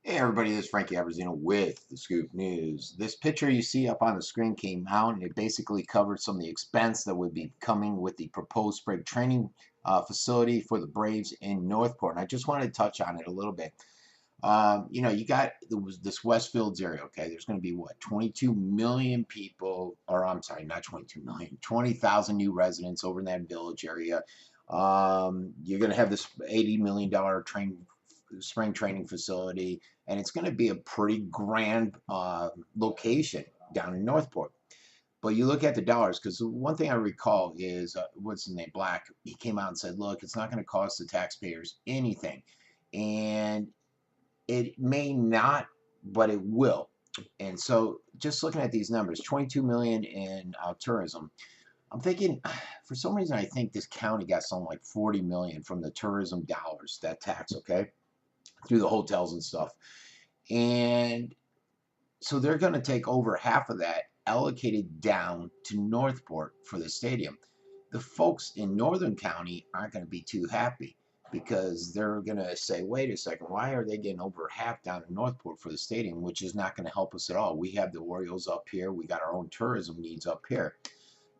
Hey everybody, this is Frankie Aberzino with the Scoop News. This picture you see up on the screen came out and it basically covered some of the expense that would be coming with the proposed spring training facility for the Braves in Northport. And I just wanted to touch on it a little bit. You got this Westfields area, okay? There's going to be what, 22 million people, or I'm sorry, not 22 million, 20,000 new residents over in that village area. You're going to have this $80 million spring training facility, and it's going to be a pretty grand location down in Northport. But you look at the dollars, because one thing I recall is what's his name, Black. He came out and said, "Look, it's not going to cost the taxpayers anything," and it may not, but it will. And so, just looking at these numbers, 22 million in tourism. I'm thinking, for some reason, I think this county got something like 40 million from the tourism dollars, that tax, okay, through the hotels and stuff. And so they're going to take over half of that allocated down to Northport for the stadium. The folks in Northern County aren't going to be too happy because they're going to say, wait a second, why are they getting over half down in Northport for the stadium, which is not going to help us at all? We have the Orioles up here. We got our own tourism needs up here.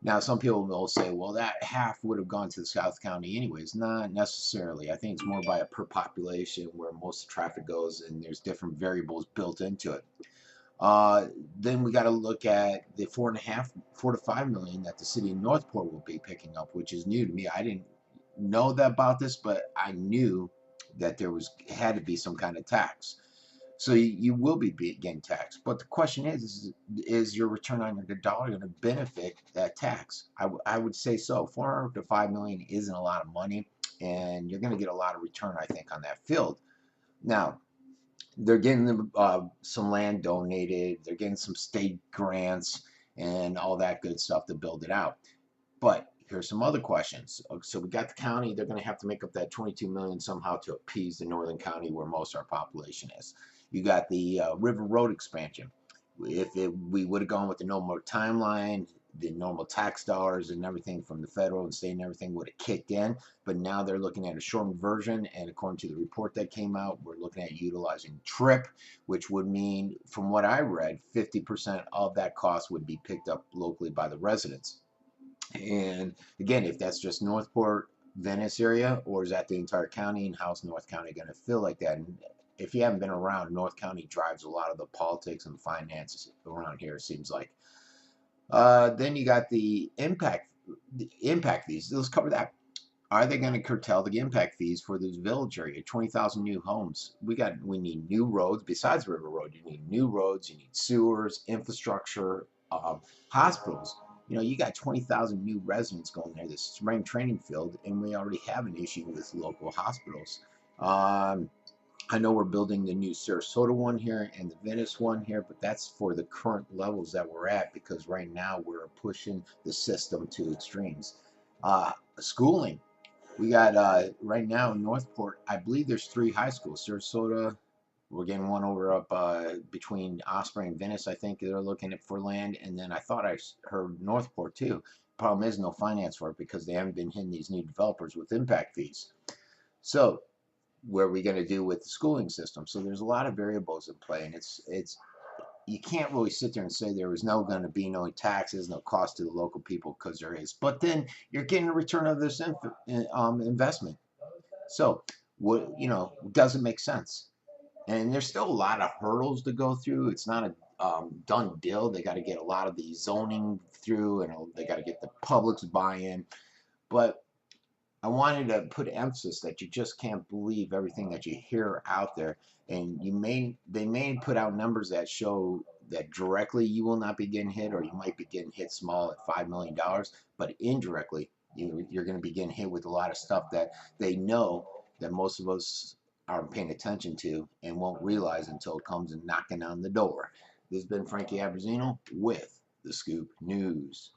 Now, some people will say, well, that half would have gone to the South County anyways. Not necessarily. I think it's more by a per population where most of the traffic goes, and there's different variables built into it. Uh, then we got to look at the 4 to 5 million that the city of Northport will be picking up, which is new to me. I didn't know that about this, but I knew that there was had to be some kind of tax. So you will be getting taxed. But the question is your return on your dollar going to benefit that tax? I would say so. 4 to 5 million isn't a lot of money, and you're going to get a lot of return, I think, on that field. Now, they're getting some land donated, they're getting some state grants and all that good stuff to build it out. But here's some other questions. So we got the county, they're going to have to make up that 22 million somehow to appease the northern county where most of our population is. You got the River Road expansion. We would have gone with the normal timeline, the normal tax dollars and everything from the federal and state and everything would have kicked in. But now they're looking at a shortened version, and according to the report that came out, we're looking at utilizing TRIP, which would mean, from what I read, 50% of that cost would be picked up locally by the residents. And again, if that's just Northport, Venice area, or is that the entire county, and how's North County going to feel like that? And if you haven't been around, North County drives a lot of the politics and finances around here, it seems like. Then you got the impact fees. Let's cover that. Are they going to curtail the impact fees for this village area? 20,000 new homes. We need new roads. Besides River Road, you need new roads. You need sewers, infrastructure, hospitals. You got 20,000 new residents going there. This spring training field, and we already have an issue with local hospitals. Um, I know we're building the new Sarasota one here and the Venice one here, but that's for the current levels that we're at because right now we're pushing the system to extremes. Schooling. We got right now in Northport, I believe there's 3 high schools. Sarasota, we're getting one over up between Osprey and Venice. I think they're looking at for land, and then I thought I heard Northport too. Problem is no finance for it because they haven't been hitting these new developers with impact fees. So what are we going to do with the schooling system? So there's a lot of variables in play, and it's you can't really sit there and say there was no going to be no taxes, no cost to the local people because there is. But then you're getting a return of this investment. So what doesn't make sense. And there's still a lot of hurdles to go through. It's not a done deal. They got to get a lot of the zoning through, and they got to get the public's buy-in. But I wanted to put emphasis that you just can't believe everything that you hear out there, and they may put out numbers that show that directly you will not be getting hit, or you might be getting hit small at $5 million, but indirectly you're going to be getting hit with a lot of stuff that they know that most of us aren't paying attention to and won't realize until it comes and knocking on the door. This has been Frankie Aberzino with the Scoop News.